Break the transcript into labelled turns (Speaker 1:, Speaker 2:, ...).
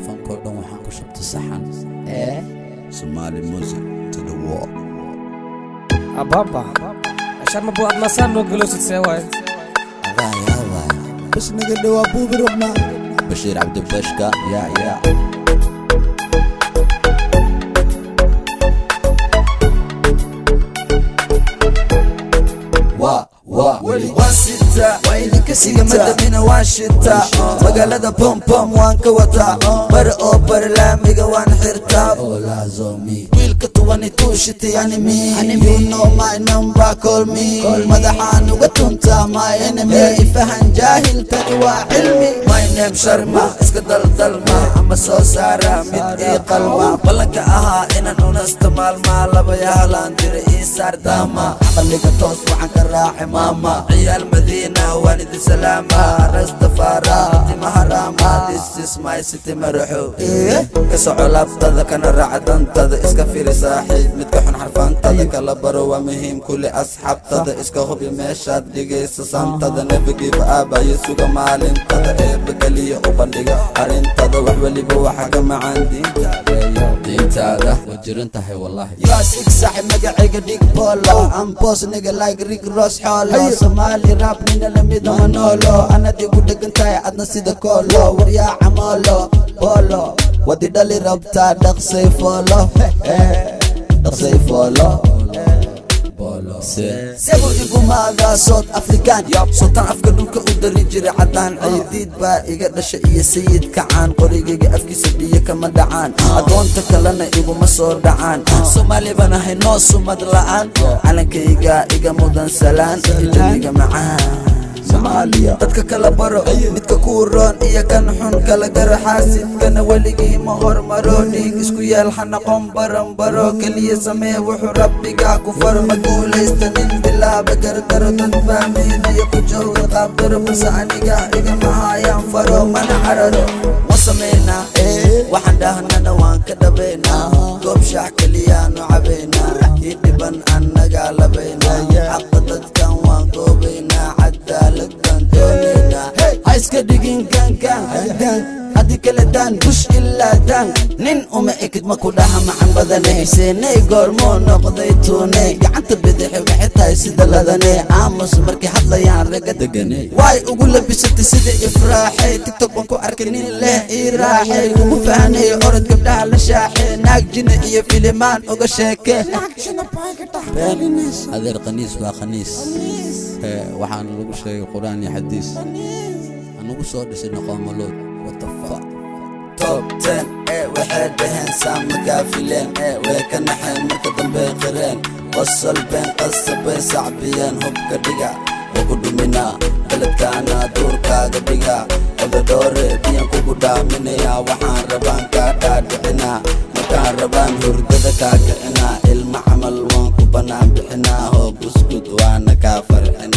Speaker 1: فانكو دون وحان كشبت الصحن
Speaker 2: Somali music to the wall.
Speaker 3: Ababa عشان ما بوعد مسار نقولوا تتساوي
Speaker 1: هذا
Speaker 2: بس نقدر وابو بربنا
Speaker 1: بشير عبد البشكا يا
Speaker 2: واستا ويلك سيجا مدمنا واشتا مقالة بوم بوم وانك وطا بر اوبر لاميغا وان حرتا
Speaker 1: ولا زومي
Speaker 2: ويلك تواني توشتي يعني مي You know my number call me مدحان وقتنتا my enemy فهن جاهل تقوى علمي My name شرما اسك دلدلما اما سو سارا مد اي قلما بلنك اها انا نونستمال ما لبا يهلان دير اي سار داما خليك توس وحن كراعي ماما عيال مدينة والد سلامة رستفارة دي مهرامة This is my city مرحو كسعو لابتذا كان رعدان تذا اسكا فيري صاحب متكحن حرفان تذا كلا بروا مهم كل اصحاب تذا اسكا هوبي ميشاد لغي سسان تذا نبقي بآبا يسوغا مالين تذا بقلية وبندقا عرين تذا وحولي بوحاقا معان دين تذا
Speaker 1: وجرنت هاي والله
Speaker 2: ياسك صاحب مقعيق ديك بولو I'm boss nigga like Rick Ross حولو سومالي راب من اللميد منولو أنا دي ودك انتاي عدنا سيدا كولو وريا عمولو بولو ودي دالي رابطا دقسي فولو دقسي فولو سيبو إيقو ماذا صوت أفريكان صوتان أفكادوك ودري جري عدان عيديد با إيقا دشا إيا سيد كعان قريقا أفكي سبيا كما دعان أدون تكالنا إيقو مسور دعان سومالي بنا هاي نوسو مدلعان علنك إيقا مودان سلان إيجا معان Somalia dadka kala baro midka ku roon iyo kan xun kala gar xaasidkana waligii ma hormaro dhiig isku yeel xanaqon baran baro kaliya samee wuxuu rabbiga ku farma guulaystanin bilaaba gardaro dad fahmaynayo ku jooga qaabdaro base aniga iga mahayaan faro mana cararo ma sameynaa waxaan dhahnana waan ka dhabaynaa goob shaax kaliyaanu cabaynaa kii dhiban annagaa labaynaa xaqa dadkan waan goobaynaa iska dhigin gaangaan haddii kale daan bush ilaa daan nin uma ekid ma ku dhaha macan badanay seenay goormoo noqday tuunay gacanta bidixi waxay tahay sida ladanay aamus markay hadlayaan raga deganay waay ugu labisatay sida ifraaxay tiktok baan ku arkay nin leh ii raaxay ugu fahanay orod gabdhaha la shaaxay naag jina iyo filimaan uga sheeke
Speaker 1: adeer qaniis waa khaniis waxaan lagu sheegay quraan iyo xadiis anugu soo dhisay noqomalood what the fuck
Speaker 2: top 10 waxay dhaheen saama gaafileen way ka naxeen marka dambe qireen qosol been qasabay sacbiyeen hubka dhiga waku dhuminaa beledkaana duurkaaga dhiga odadoore biyan kugu dhaaminayaa waxaan rabaan kaa dhaadhicinaa markaan rabaan hurdada kaa kicinaa ilma camal waan ku banaan bixinaa hoo buskud waana kaa farxin